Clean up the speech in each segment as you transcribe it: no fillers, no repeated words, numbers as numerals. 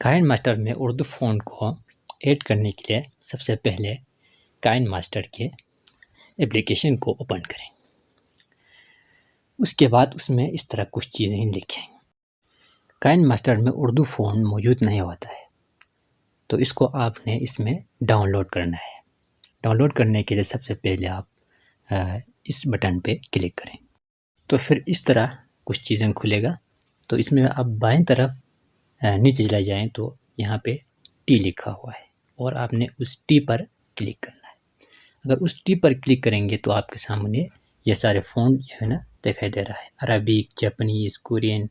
کائن ماسٹر میں اردو فونٹ کو ایڈ کرنے کے لیے سب سے پہلے کائن ماسٹر کے اپلیکیشن کو اوپن کریں. اس کے بعد اس میں اس طرح کچھ چیزیں لکھیں. کائن ماسٹر میں اردو فونٹ موجود نہیں ہوتا ہے، تو اس کو آپ نے اس میں ڈاؤن لوڈ کرنا ہے. ڈاؤن لوڈ کرنے کے لیے سب سے پہلے آپ اس بٹن پہ کلک کریں. تو پھر اس طرح کچھ چیزیں کھلے گا. تو اس میں آپ بائیں طرف نیچے چلا جائیں تو یہاں پہ ٹی لکھا ہوا ہے اور آپ نے اس ٹی پر کلک کرنا ہے. اگر اس ٹی پر کلک کریں گے تو آپ کے سامنے یہ سارے فونٹ جو ہے نا دکھائی دے رہا ہے، عربک، جاپنیز، کورین،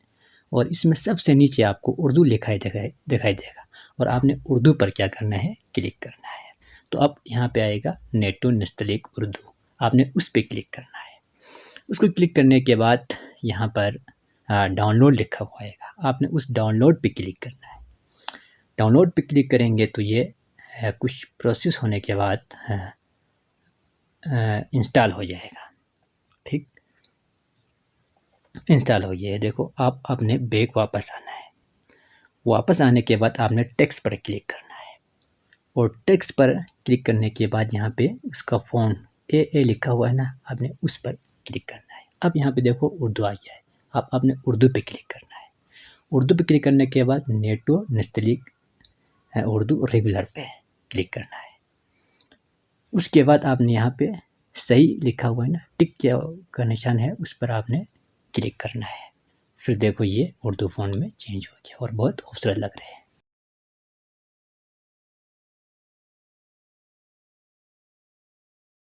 اور اس میں سب سے نیچے آپ کو اردو دکھائی دے گا اور آپ نے اردو پر کیا کرنا ہے، کلک کرنا ہے. تو اب یہاں پہ آئے گا نیٹو نستعلیق اردو، آپ نے اس پہ کلک کرنا ہے. اس کو کلک کرنے کے بعد یہاں پر ڈاؤن لوڈ لکھا ہوا آئے گا، آپ نے اس ڈاؤن لوڈ پہ کلک کرنا ہے. ڈاؤن لوڈ پہ کلک کریں گے تو یہ کچھ پروسیس ہونے کے بعد انسٹال ہو جائے گا. ٹھیک، انسٹال ہو گیا ہے. دیکھو آپ اپنے بیک واپس آنا ہے. واپس آنے کے بعد آپ نے ٹیکسٹ پر کلک کرنا ہے اور ٹیکسٹ پر کلک کرنے کے بعد یہاں پہ اس کا فونٹ اے لکھا ہوا ہے نا، آپ نے اس پر کلک کرنا ہے. اب یہاں پہ دیکھو اردو آ گیا ہے، آپ نے اردو پہ کلک کرنا ہے. اردو پہ کلک کرنے کے بعد نیٹو نستعلیق اردو ریگولر پہ کلک کرنا ہے. اس کے بعد آپ نے یہاں پہ صحیح لکھا ہوا ہے نا، ٹک کا نشان ہے، اس پر آپ نے کلک کرنا ہے. پھر دیکھو یہ اردو فونٹ میں چینج ہو گیا اور بہت خوبصورت لگ رہے ہیں.